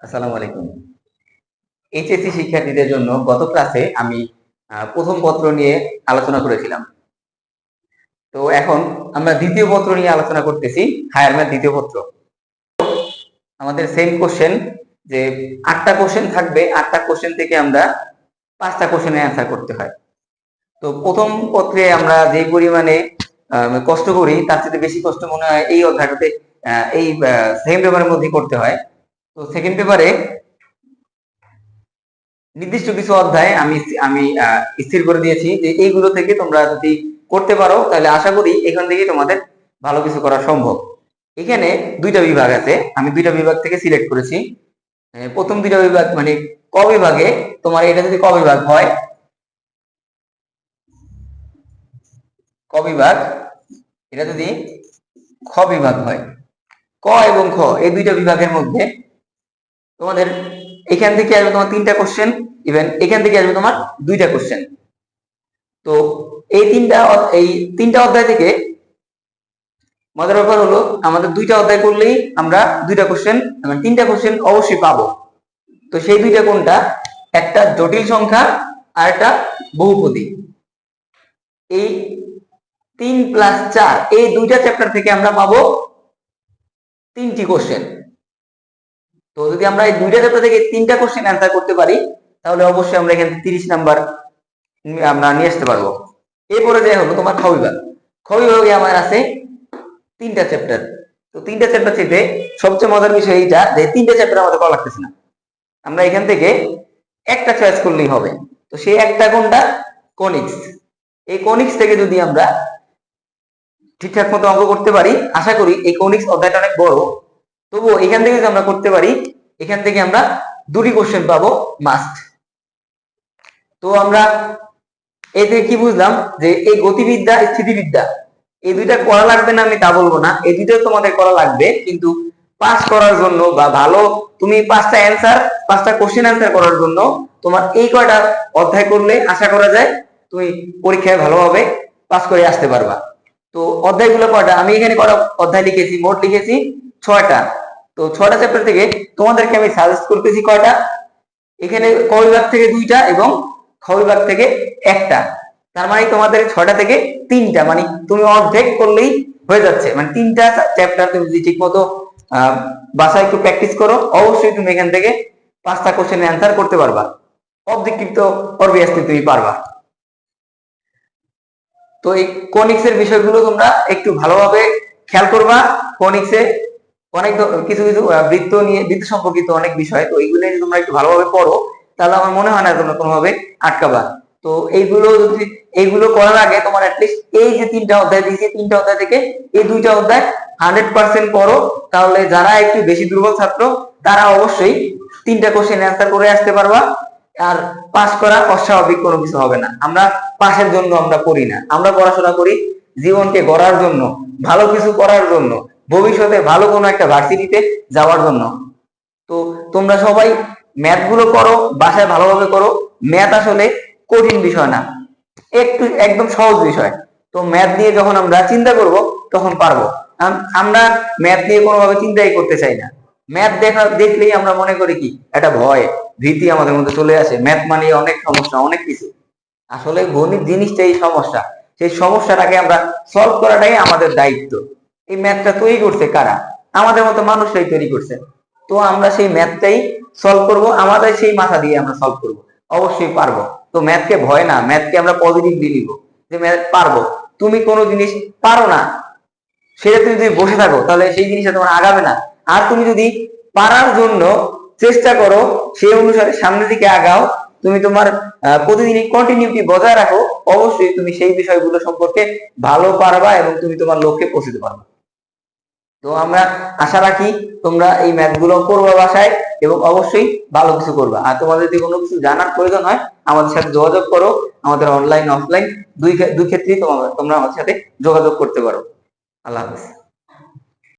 আসসালামু আলাইকুম। এইচএসসি শিক্ষার্থীদের জন্য গত ক্লাসে আমি প্রথম পত্র নিয়ে আলোচনা করেছিলাম। তো এখন আমরা দ্বিতীয় পত্র নিয়ে আলোচনা করতেছি, হায়ার ম্যাথ দ্বিতীয় পত্র। আমাদের সেম কোশ্চেন, যে 8টা কোশ্চেন থাকবে, 8টা কোশ্চেন থেকে আমরা 5টা কোশ্চেনের অ্যান্সার করতে হয়। তো প্রথম পত্রে আমরা যে পরিমাণে কষ্ট করি, তার চেয়ে বেশি কষ্ট মনে হয় এই অধ্যায়টাতে, এই সেকেন্ড পেপারের মধ্যে করতে হয়। তো সেকেন্ড পেপারে নির্দিষ্ট কিছু অধ্যায় আমি আমি স্থির করে দিয়েছি যে এইগুলো থেকে তোমরা যদি করতে পারো তাহলে আশা করি এখান থেকে তোমাদের ভালো কিছু করা সম্ভব। এখানে দুইটা বিভাগ আছে, আমি দুইটা বিভাগ থেকে সিলেক্ট করেছি। প্রথম দুইটা বিভাগ মানে ক বিভাগে তোমার এটা যদি ক বিভাগ হয়, ক বিভাগ, এটা যদি খ বিভাগ হয়, ক এবং খ এই দুইটা বিভাগের মধ্যে তোমাদের এখান থেকে আসবে তোমার 3টা কোশ্চেন, ইভেন এখান থেকে আসবে তোমার 2টা কোশ্চেন। তো এই তিনটা অধ্যায় থেকে মজার ব্যাপার হলো আমাদের 2টা অধ্যায় করলেই আমরা 2টা কোশ্চেন, মানে 3টা কোশ্চেন অবশ্যই পাবো। তো সেই 2টা কোনটা? একটা জটিল সংখ্যা আর একটা বহুপদী। এই 3 + 4 এই 2টা চ্যাপ্টার থেকে আমরা পাবো 3টি কোশ্চেন। তো যদি আমরা এই 2টা চ্যাপ্টার থেকে 3টা কোশ্চেন অ্যান্সার করতে পারি তাহলে অবশ্যই আমরা এখানে 30 নাম্বার আমরা নিয়ে আসতে পারবো। এরপরে যে হলো তোমার খ বিভাগ। খ বিভাগে আমার আছে 3টা চ্যাপ্টার। তো 3টা চ্যাপ্টার থেকে সবচেয়ে মজার বিষয় এইটা যে 3টা চ্যাপ্টার আমাদের করা লাগতেছে না, আমরা এখান থেকে একটা চয়েস করলেই হবে। তো সেই একটা কোনটা? কনিক্স। এই কনিক্স থেকে যদি আমরা ঠিকঠাক মতো অঙ্ক করতে পারি, আশা করি এই কনিক্স অধ্যায়টা অনেক বড়, তবুও এখান থেকে যদি আমরা করতে পারি, এখান থেকে আমরা 2টি কোশ্চেন পাবো মাস্ট। তো আমরা এই থেকে কি বুঝলাম যে এই গতিবিদ্যা, স্থিতিবিদ্যা এই দুইটা করা লাগবে না আমি তা বলবো না, এই দুইটাও তোমাদের করা লাগবে, কিন্তু পাস করার জন্য বা ভালো তুমি 5টা কোশ্চেন অ্যান্সার করার জন্য তোমার এই কয়টা অধ্যায় করলে আশা করা যায় তুমি পরীক্ষায় ভালোভাবে পাস করে আসতে পারবা। তো অধ্যায়গুলো কয়টা? আমি এখানে কয়টা অধ্যায় লিখেছি, মোট লিখেছি 6টা। তো 6টা চ্যাপ্টার থেকে তোমাদেরকে আমি সাজেস্ট করতেছি কয়টা? এখানে ক বিভাগ থেকে 2টা এবং খ বিভাগ থেকে 1টা। তার মানে তোমাদের 6টা থেকে 3টা, মানে তুমি অর্ধেক করলেই হয়ে যাচ্ছে। মানে 3টা চ্যাপ্টার তুমি যদি ঠিক মতো বাসায় একটু প্র্যাকটিস করো, অবশ্যই তুমি এখান থেকে 5টা কোশ্চেনের অ্যান্সার করতে পারবা। অবজেক্টিভ তো অবভিয়াসলি তুমি পারবা। তো এই কনিক্স এর বিষয়গুলো তোমরা একটু ভালোভাবে খেয়াল করবা। কনিক্সে অনেক কিছু কিছু বৃত্ত সম্পর্কিত অনেক বিষয়, তো এইগুলো যদি তোমরা একটু ভালোভাবে পড়ো তাহলে আমার মনে হয় না তোমরা কোনোভাবে আটকাবা। তো এইগুলো করার আগে তোমার অ্যাটলিস্ট এই যে 3টা অধ্যায় দিয়েছি, 3টা অধ্যায় থেকে এই 2টা অধ্যায় 100% করো, তাহলে যারা একটু বেশি দুর্বল ছাত্র তারা অবশ্যই 3টা কোশ্চেন অ্যান্সার করে আসতে পারবা। আর পাস করা অস্বাভাবিক কোনো কিছু হবে না। আমরা পাশের জন্য আমরা পড়ি না, আমরা পড়াশোনা করি জীবনকে গড়ার জন্য, ভালো কিছু করার জন্য, ভবিষ্যতে ভালো কোনো একটা ভার্সিটিতে যাওয়ার জন্য। তো তোমরা সবাই ম্যাথ গুলো করো, বাসায় ভালোভাবে করো। ম্যাথ আসলে কঠিন বিষয় না, একদম সহজ বিষয়। তো ম্যাথ নিয়ে যখন আমরা চিন্তা করব তখন পারবো। আমরা ম্যাথ নিয়ে কোনোভাবে চিন্তাই করতে চাই না। ম্যাথ দেখলেই আমরা মনে করি কি একটা ভয়, ভীতি আমাদের মধ্যে চলে আসে। ম্যাথ মানে অনেক সমস্যা, অনেক কিছু। আসলে গণিত জিনিসটাই সমস্যা, সেই সমস্যাটাকে আমরা সলভ করাটাই আমাদের দায়িত্ব। এই ম্যাথটা তৈরি করছে কারা? আমাদের মতো মানুষরাই তৈরি করছে। তো আমরা সেই ম্যাথটাই সলভ করব, আমাদের সেই মাথা দিয়ে আমরা সলভ করব, অবশ্যই পারবো। তো ম্যাথকে ভয় না, ম্যাথকে আমরা পজিটিভলি নিব যে ম্যাথ পারবো। তুমি কোনো জিনিস পারো না, সেটা তুমি যদি বসে থাকো তাহলে সেই জিনিসটা তোমার আগাবে না। আর তুমি যদি পারার জন্য চেষ্টা করো, সেই অনুসারে সামনের দিকে আগাও, তুমি তোমার প্রতিদিনই কন্টিনিউটি বজায় রাখো, অবশ্যই তুমি সেই বিষয়গুলো সম্পর্কে ভালো পারবা এবং তুমি তোমার লক্ষ্যে পৌঁছতে পারবা। তো আমরা আশা রাখি তোমরা এই ম্যাথ গুলো করবা বাসায় এবং অবশ্যই ভালো কিছু করবা। আর তোমাদের যদি কোনো কিছু জানার প্রয়োজন হয় আমাদের সাথে যোগাযোগ করো, আমাদের অনলাইন অফলাইন দুই ক্ষেত্রেই তোমরা আমাদের সাথে যোগাযোগ করতে পারো। আল্লাহ হাফেজ।